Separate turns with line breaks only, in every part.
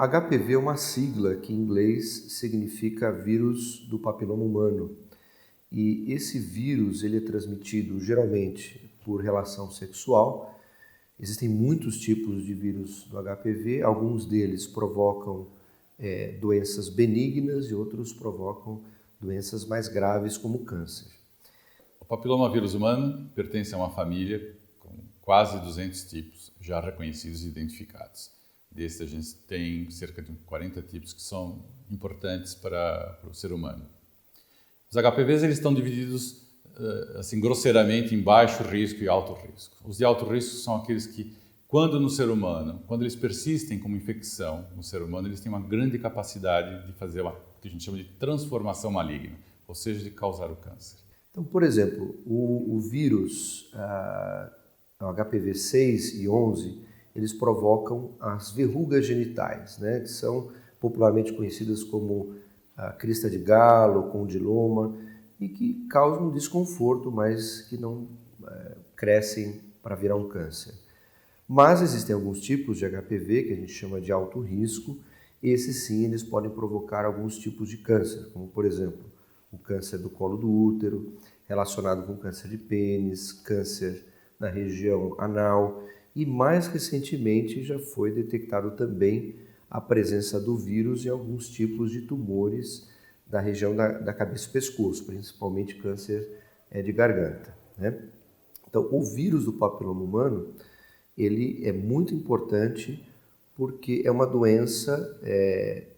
HPV é uma sigla que em inglês significa vírus do papiloma humano. E esse vírus ele é transmitido geralmente por relação sexual. Existem muitos tipos de vírus do HPV, alguns deles provocam doenças benignas e outros provocam doenças mais graves como câncer.
O papilomavírus humano pertence a uma família com quase 200 tipos já reconhecidos e identificados. Desses a gente tem cerca de 40 tipos que são importantes para o ser humano. Os HPVs eles estão divididos assim grosseiramente em baixo risco e alto risco. Os de alto risco são aqueles que, quando eles persistem como infecção no ser humano, eles têm uma grande capacidade de fazer o que a gente chama de transformação maligna, ou seja, de causar o câncer.
Então, por exemplo, o vírus o HPV 6 e 11, eles provocam as verrugas genitais, né, que são popularmente conhecidas como a crista de galo, condiloma, e que causam desconforto, mas que não crescem para virar um câncer. Mas existem alguns tipos de HPV que a gente chama de alto risco. Esses sim, eles podem provocar alguns tipos de câncer, como por exemplo, o câncer do colo do útero, relacionado com câncer de pênis, câncer na região anal, e mais recentemente já foi detectado também a presença do vírus em alguns tipos de tumores da região da cabeça e pescoço, principalmente câncer de garganta, né? Então, o vírus do papiloma humano, ele é muito importante porque é uma doença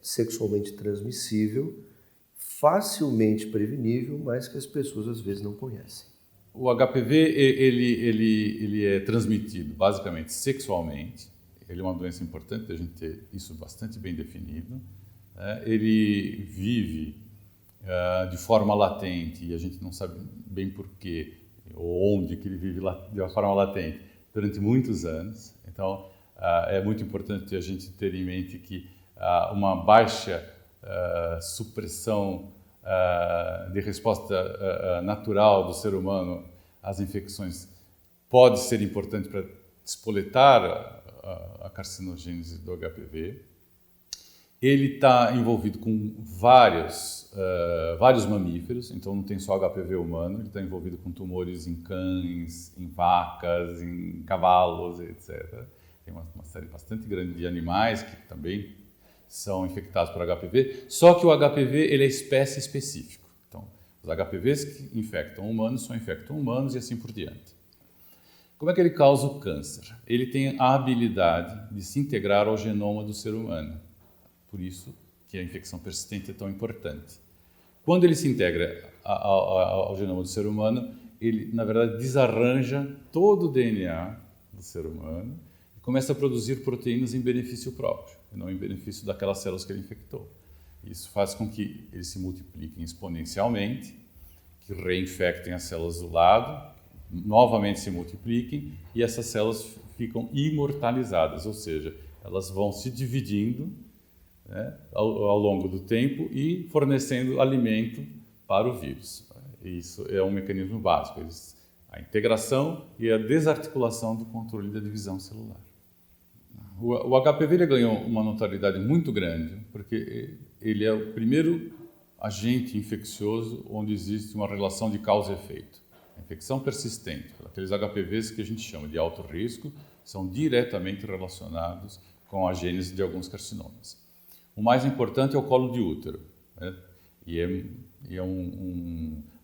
sexualmente transmissível, facilmente prevenível, mas que as pessoas às vezes não conhecem.
O HPV ele é transmitido basicamente sexualmente. Ele é uma doença importante, a gente ter isso bastante bem definido. Ele vive de forma latente e a gente não sabe bem porquê ou onde que ele vive de forma latente durante muitos anos. Então, é muito importante a gente ter em mente que uma baixa supressão de resposta natural do ser humano às infecções pode ser importante para despoletar a carcinogênese do HPV. Ele está envolvido com vários mamíferos, então não tem só HPV humano, ele está envolvido com tumores em cães, em vacas, em cavalos, etc. Tem uma série bastante grande de animais que também são infectados por HPV, só que o HPV ele é espécie específico. Então, os HPVs que infectam humanos só infectam humanos e assim por diante. Como é que ele causa o câncer? Ele tem a habilidade de se integrar ao genoma do ser humano. Por isso que a infecção persistente é tão importante. Quando ele se integra ao genoma do ser humano, ele, na verdade, desarranja todo o DNA do ser humano e começa a produzir proteínas em benefício próprio, e não em benefício daquelas células que ele infectou. Isso faz com que eles se multipliquem exponencialmente, que reinfectem as células do lado, novamente se multipliquem e essas células ficam imortalizadas, ou seja, elas vão se dividindo ao longo do tempo e fornecendo alimento para o vírus. Isso é um mecanismo básico, a integração e a desarticulação do controle da divisão celular. O HPV ele ganhou uma notoriedade muito grande porque ele é o primeiro agente infeccioso onde existe uma relação de causa e efeito. A infecção persistente, aqueles HPVs que a gente chama de alto risco, são diretamente relacionados com a gênese de alguns carcinomas. O mais importante é o colo de útero, né?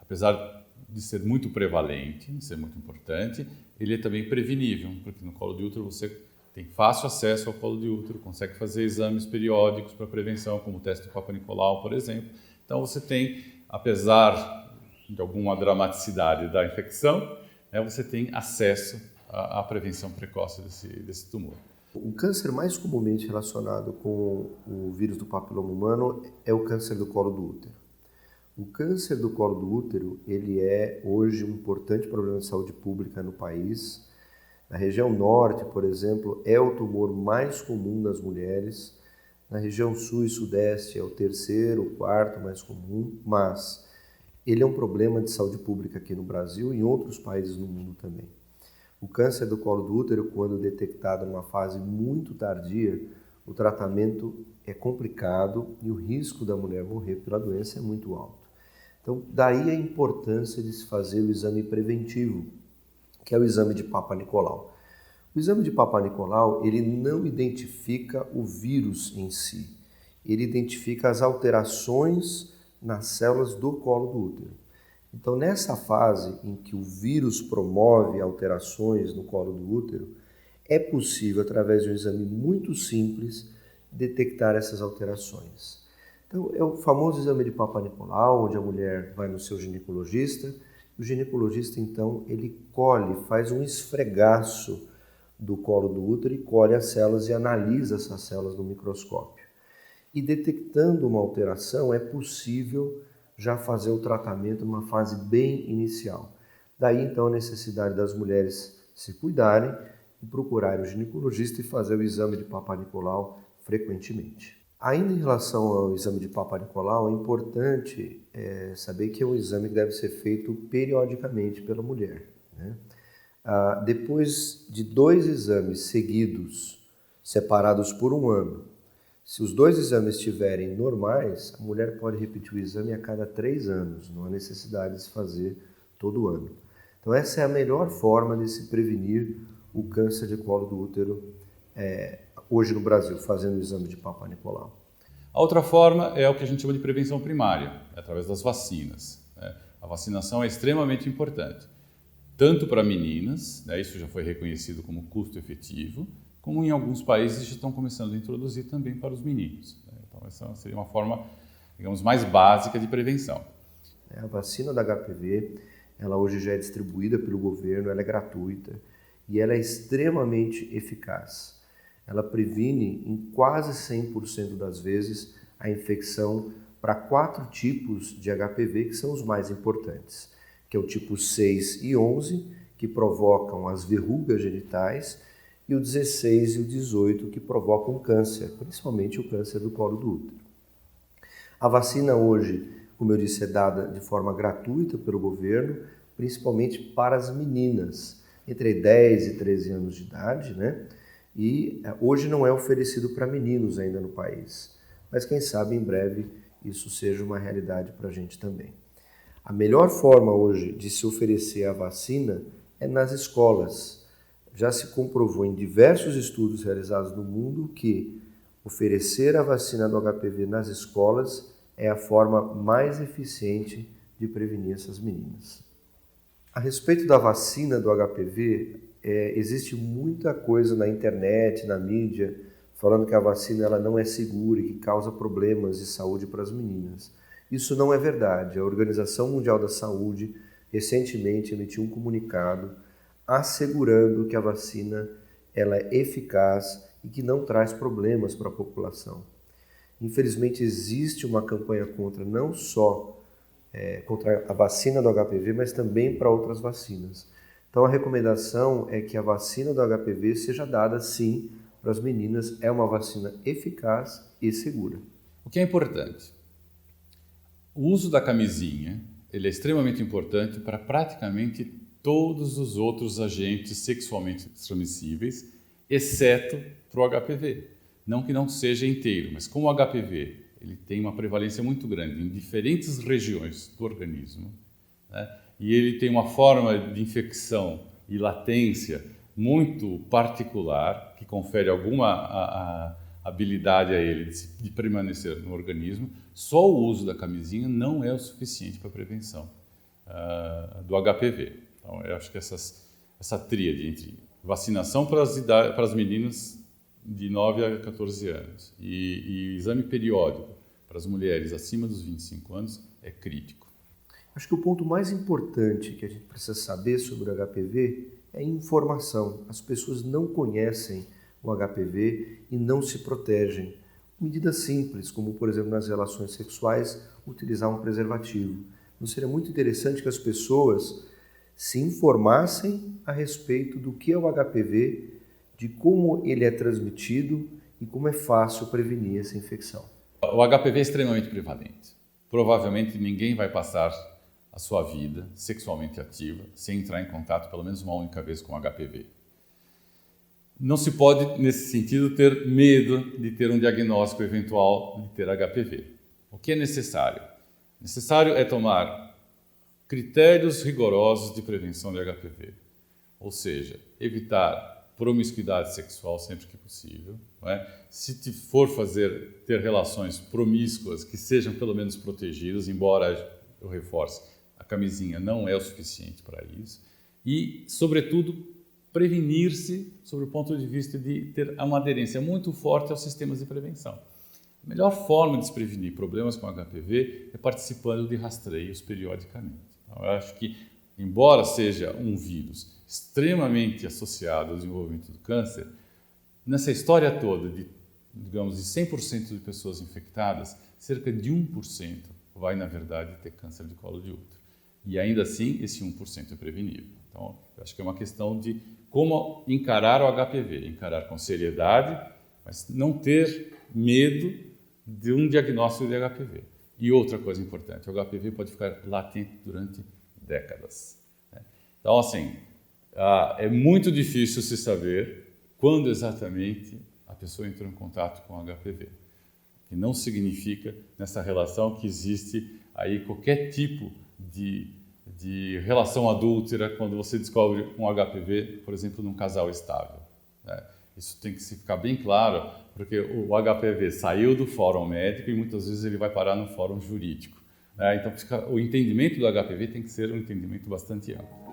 Apesar de ser muito prevalente, de ser muito importante, ele é também prevenível, porque no colo de útero você tem fácil acesso ao colo de útero, consegue fazer exames periódicos para prevenção, como o teste do Papa Nicolau, por exemplo. Então você tem, apesar de alguma dramaticidade da infecção, você tem acesso à prevenção precoce desse tumor.
O câncer mais comumente relacionado com o vírus do papiloma humano é o câncer do colo do útero. O câncer do colo do útero, ele é hoje um importante problema de saúde pública no país. Na região norte, por exemplo, é o tumor mais comum nas mulheres. Na região sul e sudeste é o terceiro, o quarto mais comum, mas ele é um problema de saúde pública aqui no Brasil e em outros países no mundo também. O câncer do colo do útero, quando detectado numa fase muito tardia, o tratamento é complicado e o risco da mulher morrer pela doença é muito alto. Então, daí a importância de se fazer o exame preventivo, que é o exame de Papa Nicolau. O exame de Papa Nicolau, ele não identifica o vírus em si, ele identifica as alterações nas células do colo do útero. Então, nessa fase em que o vírus promove alterações no colo do útero, é possível, através de um exame muito simples, detectar essas alterações. Então, é o famoso exame de Papa Nicolau, onde a mulher vai no seu ginecologista. O ginecologista, então, ele colhe, faz um esfregaço do colo do útero e colhe as células e analisa essas células no microscópio. E detectando uma alteração, é possível já fazer o tratamento numa fase bem inicial. Daí, então, a necessidade das mulheres se cuidarem e procurarem o ginecologista e fazer o exame de Papa Nicolau frequentemente. Ainda em relação ao exame de Papa Nicolau, é importante saber que é um exame que deve ser feito periodicamente pela mulher, né? Depois de 2 exames seguidos, separados por 1 ano, se os 2 exames estiverem normais, a mulher pode repetir o exame a cada 3 anos, não há necessidade de se fazer todo ano. Então essa é a melhor forma de se prevenir o câncer de colo do útero hoje no Brasil, fazendo o exame de Papa Nicolau.
A outra forma é o que a gente chama de prevenção primária, através das vacinas, né? A vacinação é extremamente importante, tanto para meninas, né, isso já foi reconhecido como custo efetivo, como em alguns países já estão começando a introduzir também para os meninos, né? Então essa seria uma forma, digamos, mais básica de prevenção.
A vacina da HPV, ela hoje já é distribuída pelo governo, ela é gratuita e ela é extremamente eficaz. Ela previne em quase 100% das vezes a infecção para 4 tipos de HPV que são os mais importantes, que é o tipo 6 e 11, que provocam as verrugas genitais, e o 16 e o 18, que provocam câncer, principalmente o câncer do colo do útero. A vacina hoje, como eu disse, é dada de forma gratuita pelo governo, principalmente para as meninas, entre 10 e 13 anos de idade, né? E hoje não é oferecido para meninos ainda no país, mas quem sabe em breve isso seja uma realidade para a gente também. A melhor forma hoje de se oferecer a vacina é nas escolas. Já se comprovou em diversos estudos realizados no mundo que oferecer a vacina do HPV nas escolas é a forma mais eficiente de prevenir essas meninas. A respeito da vacina do HPV, existe muita coisa na internet, na mídia, falando que a vacina ela não é segura e que causa problemas de saúde para as meninas. Isso não é verdade. A Organização Mundial da Saúde recentemente emitiu um comunicado assegurando que a vacina ela é eficaz e que não traz problemas para a população. Infelizmente existe uma campanha contra não só contra a vacina do HPV, mas também para outras vacinas. Então a recomendação é que a vacina do HPV seja dada sim para as meninas, é uma vacina eficaz e segura.
O que é importante? O uso da camisinha ele é extremamente importante para praticamente todos os outros agentes sexualmente transmissíveis, exceto para o HPV. Não que não seja inteiro, mas como o HPV ele tem uma prevalência muito grande em diferentes regiões do organismo, né? E ele tem uma forma de infecção e latência muito particular, que confere alguma habilidade a ele de permanecer no organismo, só o uso da camisinha não é o suficiente para a prevenção do HPV. Então, eu acho que essa tríade entre vacinação para as meninas de 9 a 14 anos e exame periódico para as mulheres acima dos 25 anos é crítico.
Acho que o ponto mais importante que a gente precisa saber sobre o HPV é informação. As pessoas não conhecem o HPV e não se protegem. Medidas simples, como por exemplo nas relações sexuais, utilizar um preservativo. Então seria muito interessante que as pessoas se informassem a respeito do que é o HPV, de como ele é transmitido e como é fácil prevenir essa infecção.
O HPV é extremamente prevalente. Provavelmente ninguém vai passar a sua vida sexualmente ativa sem entrar em contato pelo menos uma única vez com o HPV. não se pode, nesse sentido, ter medo de ter um diagnóstico eventual de ter HPV. O que é necessário? Necessário é tomar critérios rigorosos de prevenção de HPV, ou seja, evitar promiscuidade sexual sempre que possível. Não é? Se for ter relações promíscuas, que sejam pelo menos protegidas, embora eu reforce, a camisinha não é o suficiente para isso. E, sobretudo, prevenir-se sobre o ponto de vista de ter uma aderência muito forte aos sistemas de prevenção. A melhor forma de se prevenir problemas com HPV é participando de rastreios periodicamente. Então, eu acho que, embora seja um vírus extremamente associado ao desenvolvimento do câncer, nessa história toda de, digamos, de 100% de pessoas infectadas, cerca de 1% vai, na verdade, ter câncer de colo de útero. E ainda assim, esse 1% é prevenível. Então, eu acho que é uma questão de como encarar o HPV, encarar com seriedade, mas não ter medo de um diagnóstico de HPV. E outra coisa importante, o HPV pode ficar latente durante décadas. Então, assim, é muito difícil se saber quando exatamente a pessoa entrou em contato com HPV. Que não significa, nessa relação, que existe aí qualquer tipo de relação adúltera quando você descobre um HPV, por exemplo, num casal estável. Né? Isso tem que ficar bem claro, porque o HPV saiu do fórum médico e muitas vezes ele vai parar no fórum jurídico. Né? Então, o entendimento do HPV tem que ser um entendimento bastante amplo.